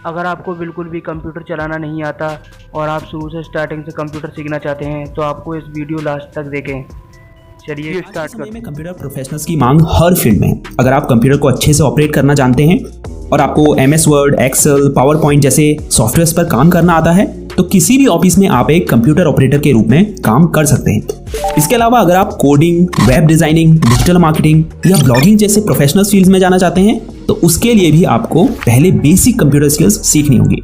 अगर आपको बिल्कुल भी कंप्यूटर चलाना नहीं आता और आप शुरू से स्टार्टिंग से कंप्यूटर सीखना चाहते हैं तो आपको इस वीडियो लास्ट तक देखें। चलिए स्टार्ट करते हैं। कंप्यूटर प्रोफेशनल्स की मांग हर फील्ड में है। अगर आप कंप्यूटर को अच्छे से ऑपरेट करना जानते हैं और आपको MS Word, Excel, PowerPoint जैसे सॉफ्टवेयर्स पर काम करना आता है तो किसी भी ऑफिस में आप एक कंप्यूटर ऑपरेटर के रूप में काम कर सकते हैं। इसके अलावा अगर आप coding, web designing, digital marketing या ब्लॉगिंग जैसे प्रोफेशनल फील्ड्स में जाना चाहते हैं तो उसके लिए भी आपको पहले बेसिक कंप्यूटर स्किल्स सीखनी होगी।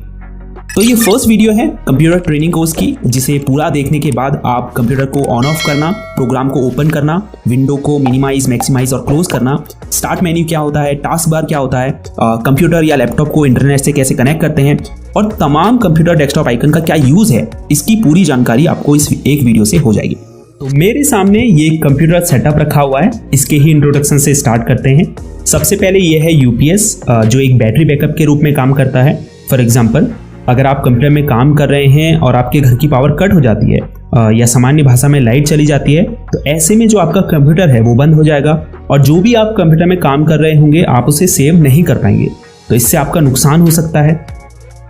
तो ये फर्स्ट वीडियो है कंप्यूटर ट्रेनिंग कोर्स की, जिसे पूरा देखने के बाद आप कंप्यूटर को ऑन ऑफ करना, प्रोग्राम को ओपन करना, विंडो को मिनिमाइज, मैक्सिमाइज और क्लोज करना, स्टार्ट मेन्यू क्या होता है, टास्क बार क्या होता है, कंप्यूटर या लैपटॉप को इंटरनेट से कैसे कनेक्ट करते हैं और तमाम कंप्यूटर डेस्कटॉप आइकन का क्या यूज है, इसकी पूरी जानकारी आपको इस एक वीडियो से हो जाएगी। तो मेरे सामने ये कंप्यूटर सेटअप रखा हुआ है, इसके ही इंट्रोडक्शन से स्टार्ट करते हैं। सबसे पहले ये है UPS, जो एक बैटरी बैकअप के रूप में काम करता है। फॉर एग्जाम्पल, अगर आप कंप्यूटर में काम कर रहे हैं और आपके घर की पावर कट हो जाती है या सामान्य भाषा में लाइट चली जाती है तो ऐसे में जो आपका कंप्यूटर है वो बंद हो जाएगा और जो भी आप कंप्यूटर में काम कर रहे होंगे आप उसे सेव नहीं कर पाएंगे, तो इससे आपका नुकसान हो सकता है।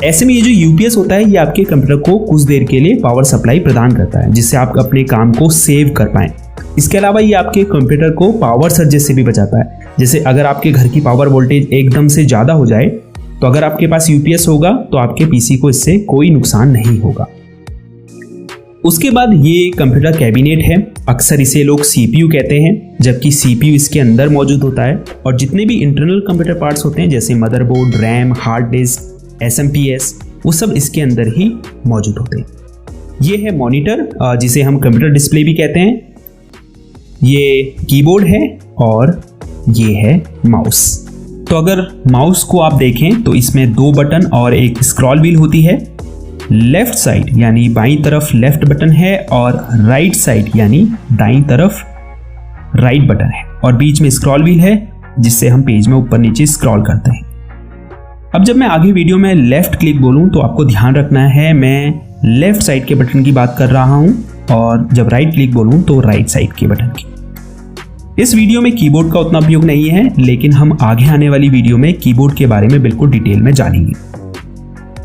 ऐसे में ये जो UPS होता है ये आपके कंप्यूटर को कुछ देर के लिए पावर सप्लाई प्रदान करता है जिससे आप अपने काम को सेव कर पाएं। इसके अलावा ये आपके कंप्यूटर को पावर सर्जेस से भी बचाता है। जैसे अगर आपके घर की पावर वोल्टेज एकदम से ज़्यादा हो जाए तो अगर आपके पास UPS होगा तो आपके PC को इससे कोई नुकसान नहीं होगा। उसके बाद ये कंप्यूटर कैबिनेट है, अक्सर इसे लोग CPU कहते हैं, जबकि CPU इसके अंदर मौजूद होता है और जितने भी इंटरनल कंप्यूटर पार्ट्स होते हैं जैसे motherboard, RAM, hard disk, SMPS, वो सब इसके अंदर ही मौजूद होते हैं। ये है मॉनिटर, जिसे हम कंप्यूटर डिस्प्ले भी कहते हैं, ये कीबोर्ड है और ये है माउस। तो अगर माउस को आप देखें तो इसमें 2 बटन और एक स्क्रॉल व्हील होती है। लेफ्ट साइड यानी बाईं तरफ लेफ्ट बटन है और राइट साइड यानी दाईं तरफ राइट बटन है और बीच में स्क्रॉल व्हील है जिससे हम पेज में ऊपर नीचे स्क्रॉल करते हैं। अब जब मैं आगे वीडियो में लेफ्ट क्लिक बोलूं तो आपको ध्यान रखना है मैं लेफ्ट साइड के बटन की बात कर रहा हूं और जब राइट क्लिक बोलूं तो राइट साइड के बटन की। इस वीडियो में कीबोर्ड का उतना उपयोग नहीं है, लेकिन हम आगे आने वाली वीडियो में कीबोर्ड के बारे में बिल्कुल डिटेल में जानेंगे।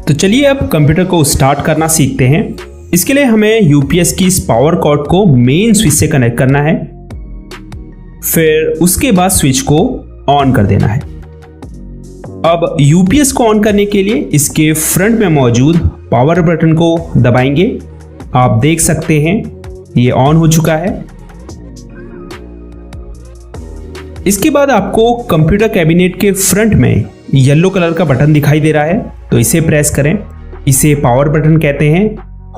तो चलिए अब कंप्यूटर को स्टार्ट करना सीखते हैं। इसके लिए हमें UPS की इस पावर कॉर्ड को मेन स्विच से कनेक्ट करना है, फिर उसके बाद स्विच को ऑन कर देना है। अब UPS को ऑन करने के लिए इसके फ्रंट में मौजूद पावर बटन को दबाएंगे। आप देख सकते हैं ये ऑन हो चुका है। इसके बाद आपको कंप्यूटर कैबिनेट के फ्रंट में येलो कलर का बटन दिखाई दे रहा है, तो इसे प्रेस करें। इसे पावर बटन कहते हैं।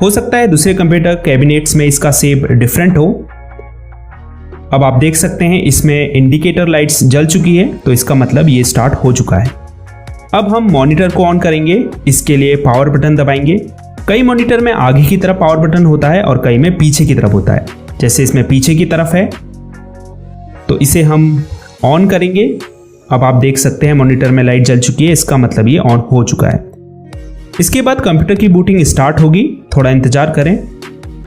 हो सकता है दूसरे कंप्यूटर कैबिनेट्स में इसका शेप डिफरेंट हो। अब आप देख सकते हैं इसमें इंडिकेटर लाइट्स जल चुकी है, तो इसका मतलब ये स्टार्ट हो चुका है। अब हम मॉनिटर को ऑन करेंगे। इसके लिए पावर बटन दबाएंगे। कई मॉनिटर में आगे की तरफ पावर बटन होता है और कई में पीछे की तरफ होता है। जैसे इसमें पीछे की तरफ है तो इसे हम ऑन करेंगे। अब आप देख सकते हैं मॉनिटर में लाइट जल चुकी है, इसका मतलब ये ऑन हो चुका है। इसके बाद कंप्यूटर की बूटिंग स्टार्ट होगी, थोड़ा इंतजार करें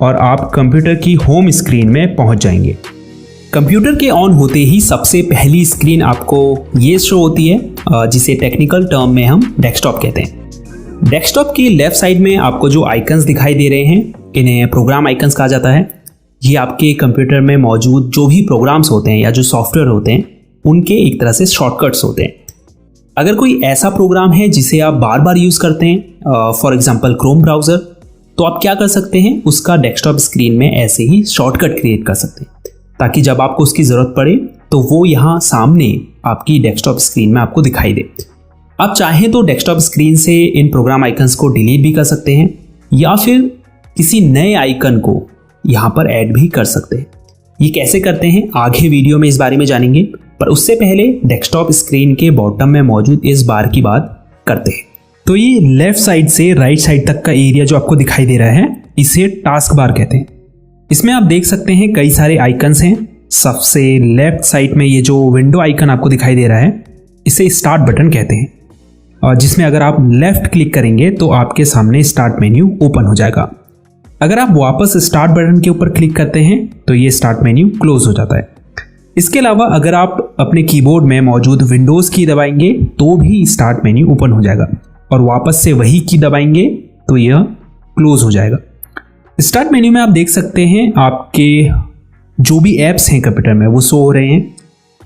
और आप कंप्यूटर की होम स्क्रीन में पहुंच जाएंगे। कंप्यूटर के ऑन होते ही सबसे पहली स्क्रीन आपको ये शो होती है, जिसे टेक्निकल टर्म में हम डेस्कटॉप कहते हैं। डेस्कटॉप की लेफ्ट साइड में आपको जो आइकन्स दिखाई दे रहे हैं इन्हें प्रोग्राम आइकन्स कहा जाता है। ये आपके कंप्यूटर में मौजूद जो भी प्रोग्राम्स होते हैं या जो सॉफ्टवेयर होते हैं उनके एक तरह से शॉर्टकट्स होते हैं। अगर कोई ऐसा प्रोग्राम है जिसे आप बार बार यूज़ करते हैं, फॉर एग्जांपल क्रोम ब्राउज़र, तो आप क्या कर सकते हैं उसका डेस्कटॉप स्क्रीन में ऐसे ही शॉर्टकट क्रिएट कर सकते हैं ताकि जब आपको उसकी ज़रूरत पड़े तो वो यहाँ सामने आपकी डेस्कटॉप स्क्रीन में आपको दिखाई दे। आप चाहें तो डेस्कटॉप स्क्रीन से इन प्रोग्राम आइकन्स को डिलीट भी कर सकते हैं या फिर किसी नए आइकन को यहाँ पर ऐड भी कर सकते हैं। ये कैसे करते हैं आगे वीडियो में इस बारे में जानेंगे, पर उससे पहले डेस्कटॉप स्क्रीन के बॉटम में मौजूद इस बार की बात करते हैं। तो ये लेफ्ट साइड से राइट साइड तक का एरिया जो आपको दिखाई दे रहा है इसे टास्क बार कहते हैं। इसमें आप देख सकते हैं कई सारे आइकन्स हैं। सबसे लेफ्ट साइड में ये जो विंडो आइकन आपको दिखाई दे रहा है इसे स्टार्ट बटन कहते हैं, और जिसमें अगर आप लेफ्ट क्लिक करेंगे तो आपके सामने स्टार्ट मेन्यू ओपन हो जाएगा। अगर आप वापस स्टार्ट बटन के ऊपर क्लिक करते हैं तो ये स्टार्ट मेन्यू क्लोज हो जाता है। इसके अलावा अगर आप अपने कीबोर्ड में मौजूद विंडोज़ की दबाएंगे तो भी स्टार्ट मेन्यू ओपन हो जाएगा। और वापस से वही की दबाएंगे तो यह क्लोज हो जाएगा। स्टार्ट मेन्यू में आप देख सकते हैं आपके जो भी ऐप्स हैं कंप्यूटर में वो शो हो रहे हैं।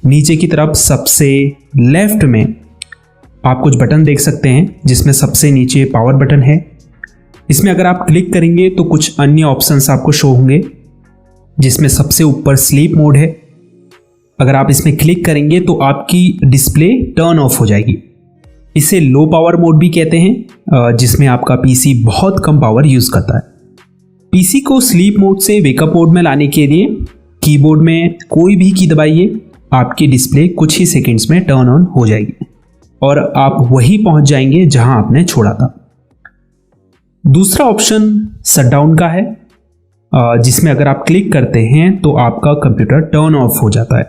नीचे की तरफ सबसे लेफ्ट में आप कुछ बटन देख सकते हैं, जिसमें सबसे नीचे पावर बटन है। इसमें अगर आप क्लिक करेंगे तो कुछ अन्य ऑप्शंस आपको शो होंगे, जिसमें सबसे ऊपर स्लीप मोड है। अगर आप इसमें क्लिक करेंगे तो आपकी डिस्प्ले टर्न ऑफ हो जाएगी। इसे लो पावर मोड भी कहते हैं, जिसमें आपका पीसी बहुत कम पावर यूज करता है। पीसी को स्लीप मोड से वेकअप मोड में लाने के लिए कीबोर्ड में कोई भी की दबाइए, आपकी डिस्प्ले कुछ ही सेकंड्स में टर्न ऑन हो जाएगी और आप वहीं पहुंच जाएंगे जहां आपने छोड़ा था। दूसरा ऑप्शन शटडाउन का है, जिसमें अगर आप क्लिक करते हैं तो आपका कंप्यूटर टर्न ऑफ हो जाता है।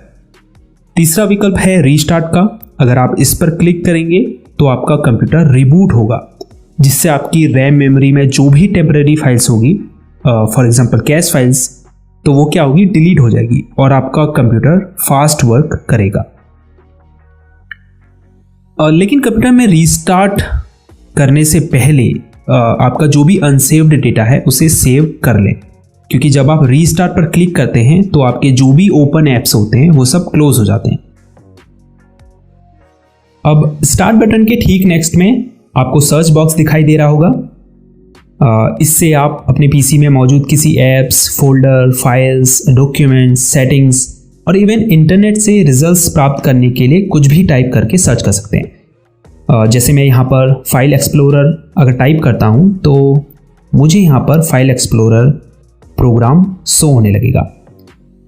तीसरा विकल्प है रीस्टार्ट का। अगर आप इस पर क्लिक करेंगे तो आपका कंप्यूटर रिबूट होगा, जिससे आपकी रैम मेमोरी में जो भी टेम्परेरी फाइल्स होगी, फॉर एग्जांपल कैश फाइल्स, तो वो क्या होगी, डिलीट हो जाएगी और आपका कंप्यूटर फास्ट वर्क करेगा। लेकिन कंप्यूटर में रीस्टार्ट करने से पहले आपका जो भी अनसेव्ड डेटा है उसे सेव कर लें, क्योंकि जब आप रीस्टार्ट पर क्लिक करते हैं तो आपके जो भी ओपन ऐप्स होते हैं वो सब क्लोज हो जाते हैं। अब स्टार्ट बटन के ठीक नेक्स्ट में आपको सर्च बॉक्स दिखाई दे रहा होगा। इससे आप अपने पीसी में मौजूद किसी apps, folder, files, documents, settings और इवन इंटरनेट से रिजल्ट्स प्राप्त करने के लिए कुछ भी टाइप करके सर्च कर सकते हैं। जैसे मैं यहाँ पर फाइल एक्सप्लोरर अगर टाइप करता हूँ तो मुझे यहाँ पर फाइल एक्सप्लोरर प्रोग्राम शो होने लगेगा।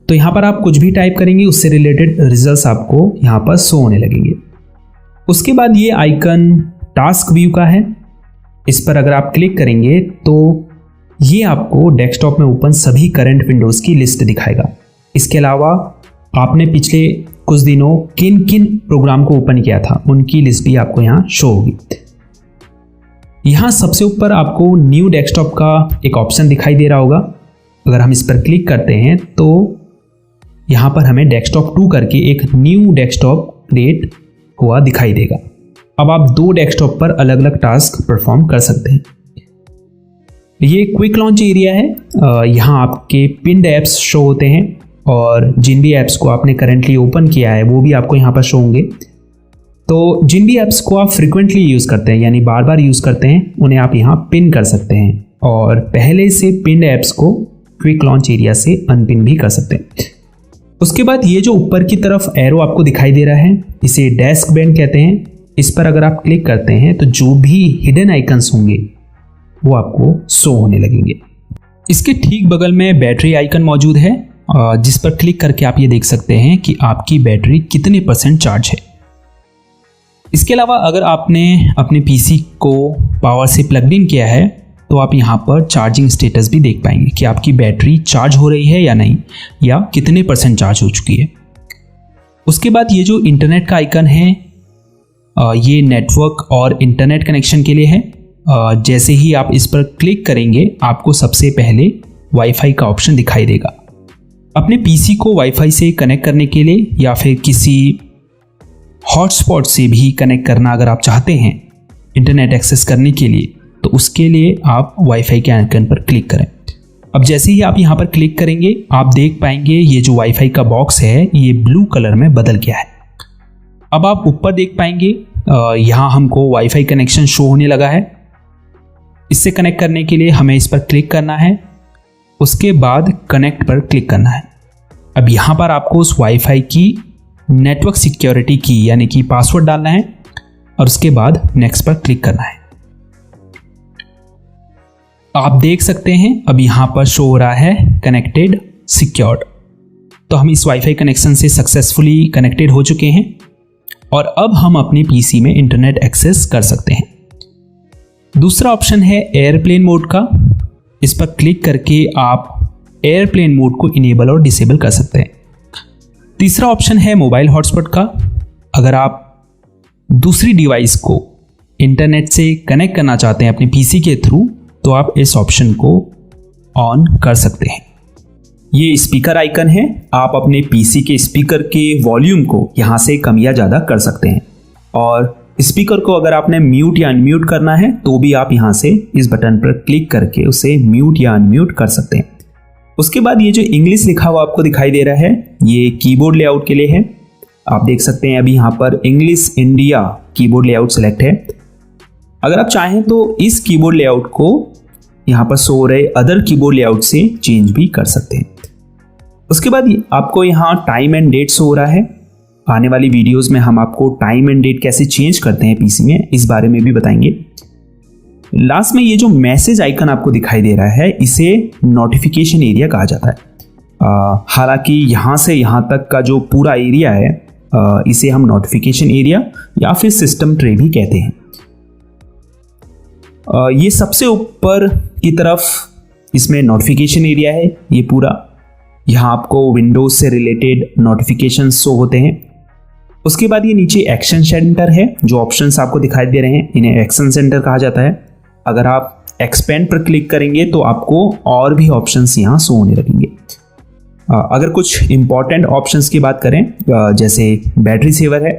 तो यहाँ पर आप कुछ भी टाइप करेंगे उससे रिलेटेड रिजल्ट्स आपको यहाँ पर शो होने लगेंगे। उसके बाद ये आइकन टास्क व्यू का है। इस पर अगर आप क्लिक करेंगे तो ये आपको डेस्कटॉप में ओपन सभी करंट विंडोज़ की लिस्ट दिखाएगा। इसके अलावा आपने पिछले कुछ दिनों किन किन प्रोग्राम को ओपन किया था उनकी लिस्ट भी आपको यहाँ शो होगी। यहाँ सबसे ऊपर आपको न्यू डेस्कटॉप का एक ऑप्शन दिखाई दे रहा होगा। अगर हम इस पर क्लिक करते हैं तो यहाँ पर हमें डेस्कटॉप 2 करके एक न्यू डेस्कटॉप क्रिएट हुआ दिखाई देगा। अब आप 2 डेस्कटॉप पर अलग अलग टास्क परफॉर्म कर सकते हैं। ये क्विक लॉन्च एरिया है। यहाँ आपके पिन्ड ऐप्स शो होते हैं और जिन भी ऐप्स को आपने करेंटली ओपन किया है वो भी आपको यहाँ पर शो होंगे। तो जिन भी ऐप्स को आप फ्रिक्वेंटली यूज़ करते हैं यानी बार बार यूज़ करते हैं उन्हें आप यहाँ पिन कर सकते हैं और पहले से पिन्ड ऐप्स को क्विक लॉन्च एरिया से अनपिन भी कर सकते हैं। उसके बाद ये जो ऊपर की तरफ एरो आपको दिखाई दे रहा है इसे डेस्क बैंड कहते हैं। इस पर अगर आप क्लिक करते हैं तो जो भी हिडन आइकन्स होंगे वो आपको शो होने लगेंगे। इसके ठीक बगल में बैटरी आइकन मौजूद है, जिस पर क्लिक करके आप ये देख सकते हैं कि आपकी बैटरी कितने % चार्ज है। इसके अलावा अगर आपने अपने पीसी को पावर से प्लग इन किया है तो आप यहाँ पर चार्जिंग स्टेटस भी देख पाएंगे कि आपकी बैटरी चार्ज हो रही है या नहीं, या कितने % चार्ज हो चुकी है। उसके बाद ये जो इंटरनेट का आइकन है ये नेटवर्क और इंटरनेट कनेक्शन के लिए है। जैसे ही आप इस पर क्लिक करेंगे आपको सबसे पहले वाईफाई का ऑप्शन दिखाई देगा। अपने पीसी को वाईफाई से कनेक्ट करने के लिए या फिर किसी हॉटस्पॉट से भी कनेक्ट करना अगर आप चाहते हैं इंटरनेट एक्सेस करने के लिए, तो उसके लिए आप वाईफाई के आइकन पर क्लिक करें। अब जैसे ही आप यहाँ पर क्लिक करेंगे आप देख पाएंगे ये जो वाईफाई का बॉक्स है ये ब्लू कलर में बदल गया है। अब आप ऊपर देख पाएंगे यहाँ हमको वाईफाई कनेक्शन शो होने लगा है। इससे कनेक्ट करने के लिए हमें इस पर क्लिक करना है, उसके बाद कनेक्ट पर क्लिक करना है। अब यहाँ पर आपको उस वाईफाई की नेटवर्क सिक्योरिटी की यानी कि पासवर्ड डालना है और उसके बाद नेक्स्ट पर क्लिक करना है। आप देख सकते हैं अब यहाँ पर शो हो रहा है कनेक्टेड सिक्योर्ड। तो हम इस वाईफाई कनेक्शन से सक्सेसफुली कनेक्टेड हो चुके हैं और अब हम अपने पीसी में इंटरनेट एक्सेस कर सकते हैं। दूसरा ऑप्शन है एयरप्लेन मोड का। इस पर क्लिक करके आप एयरप्लेन मोड को इनेबल और डिसेबल कर सकते हैं। तीसरा ऑप्शन है मोबाइल हॉटस्पॉट का। अगर आप दूसरी डिवाइस को इंटरनेट से कनेक्ट करना चाहते हैं अपने पीसी के थ्रू तो आप इस ऑप्शन को ऑन कर सकते हैं। ये स्पीकर आइकन है, आप अपने पीसी के स्पीकर के वॉल्यूम को यहाँ से कम या ज़्यादा कर सकते हैं और स्पीकर को अगर आपने म्यूट या अनम्यूट करना है तो भी आप यहाँ से इस बटन पर क्लिक करके उसे म्यूट या अनम्यूट कर सकते हैं। उसके बाद ये जो इंग्लिश लिखा हुआ आपको दिखाई दे रहा है ये कीबोर्ड लेआउट के लिए है। आप देख सकते हैं अभी यहाँ पर English India keyboard layout select है। अगर आप चाहें तो इस कीबोर्ड लेआउट को यहाँ पर सो रहे अदर कीबोर्ड लेआउट से चेंज भी कर सकते हैं। उसके बाद आपको यहाँ टाइम एंड डेट शो हो रहा है। आने वाली वीडियोस में हम आपको टाइम एंड डेट कैसे चेंज करते हैं पीसी में, इस बारे में भी बताएंगे। लास्ट में ये जो मैसेज आइकन आपको दिखाई दे रहा है इसे नोटिफिकेशन एरिया कहा जाता है। हालांकि यहाँ से यहाँ तक का जो पूरा एरिया है इसे हम नोटिफिकेशन एरिया या फिर सिस्टम ट्रे भी कहते हैं। ये सबसे ऊपर की तरफ इसमें नोटिफिकेशन एरिया है ये पूरा। यहाँ आपको विंडोज से रिलेटेड नोटिफिकेशन शो होते हैं। उसके बाद ये नीचे एक्शन सेंटर है, जो ऑप्शंस आपको दिखाई दे रहे हैं इन्हें एक्शन सेंटर कहा जाता है। अगर आप एक्सपेंड पर क्लिक करेंगे तो आपको और भी ऑप्शंस यहाँ शो होने लगेंगे। अगर कुछ इंपॉर्टेंट ऑप्शंस की बात करें जैसे बैटरी सेवर है,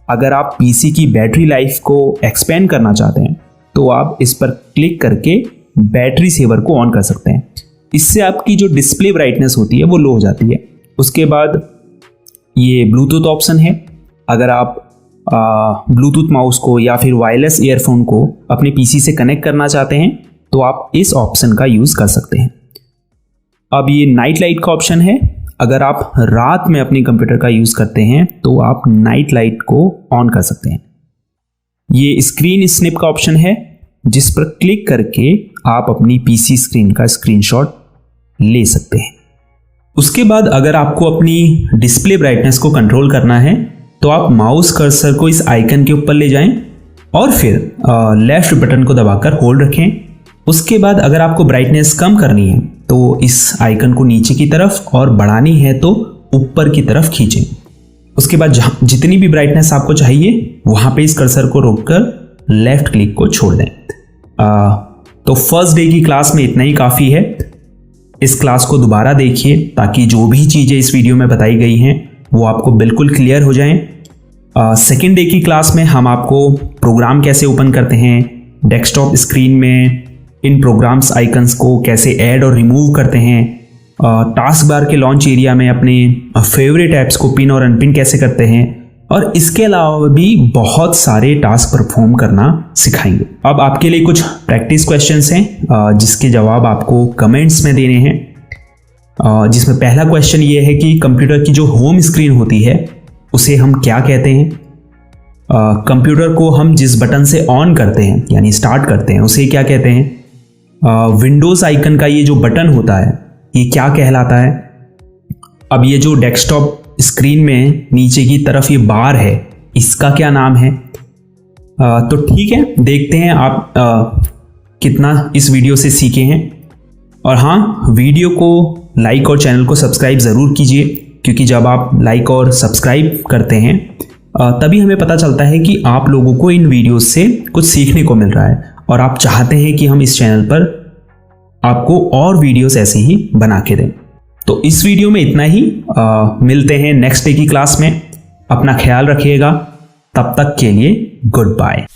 अगर आप पीसी की बैटरी लाइफ को एक्सपेंड करना चाहते हैं तो आप इस पर क्लिक करके बैटरी सेवर को ऑन कर सकते हैं। इससे आपकी जो डिस्प्ले ब्राइटनेस होती है वो लो हो जाती है। उसके बाद ये ब्लूटूथ ऑप्शन है। अगर आप ब्लूटूथ माउस को या फिर वायरलेस ईयरफोन को अपने पीसी से कनेक्ट करना चाहते हैं तो आप इस ऑप्शन का यूज़ कर सकते हैं। अब ये नाइट लाइट का ऑप्शन है। अगर आप रात में अपने कंप्यूटर का यूज़ करते हैं तो आप नाइट लाइट को ऑन कर सकते हैं। ये स्क्रीन स्निप का ऑप्शन है, जिस पर क्लिक करके आप अपनी पीसी स्क्रीन का स्क्रीनशॉट ले सकते हैं। उसके बाद अगर आपको अपनी डिस्प्ले ब्राइटनेस को कंट्रोल करना है तो आप माउस कर्सर को इस आइकन के ऊपर ले जाएं और फिर लेफ्ट बटन को दबाकर होल्ड रखें। उसके बाद अगर आपको ब्राइटनेस कम करनी है तो इस आइकन को नीचे की तरफ और बढ़ानी है तो ऊपर की तरफ खींचें। उसके बाद जितनी भी ब्राइटनेस आपको चाहिए वहाँ पे इस कर्सर को रोककर लेफ्ट क्लिक को छोड़ दें। तो फर्स्ट डे की क्लास में इतना ही काफ़ी है। इस क्लास को दोबारा देखिए ताकि जो भी चीज़ें इस वीडियो में बताई गई हैं वो आपको बिल्कुल क्लियर हो जाएं। सेकेंड डे की क्लास में हम आपको प्रोग्राम कैसे ओपन करते हैं, डेस्कटॉप स्क्रीन में इन प्रोग्राम्स आइकन्स को कैसे ऐड और रिमूव करते हैं, टास्क बार के लॉन्च एरिया में अपने फेवरेट ऐप्स को पिन और अनपिन कैसे करते हैं, और इसके अलावा भी बहुत सारे टास्क परफॉर्म करना सिखाएंगे। अब आपके लिए कुछ प्रैक्टिस क्वेश्चंस हैं जिसके जवाब आपको कमेंट्स में देने हैं। जिसमें पहला क्वेश्चन ये है कि कंप्यूटर की जो होम स्क्रीन होती है उसे हम क्या कहते हैं। कंप्यूटर को हम जिस बटन से ऑन करते हैं यानी स्टार्ट करते हैं उसे क्या कहते हैं। विंडोज़ आइकन का ये जो बटन होता है ये क्या कहलाता है। अब ये जो डेस्कटॉप स्क्रीन में नीचे की तरफ ये बार है इसका क्या नाम है। तो ठीक है, देखते हैं आप कितना इस वीडियो से सीखे हैं। और हाँ, वीडियो को लाइक और चैनल को सब्सक्राइब ज़रूर कीजिए, क्योंकि जब आप लाइक और सब्सक्राइब करते हैं तभी हमें पता चलता है कि आप लोगों को इन वीडियोस से कुछ सीखने को मिल रहा है और आप चाहते हैं कि हम इस चैनल पर आपको और वीडियोस ऐसे ही बना के दें। तो इस वीडियो में इतना ही। मिलते हैं नेक्स्ट डे की क्लास में। अपना ख्याल रखिएगा। तब तक के लिए गुड बाय।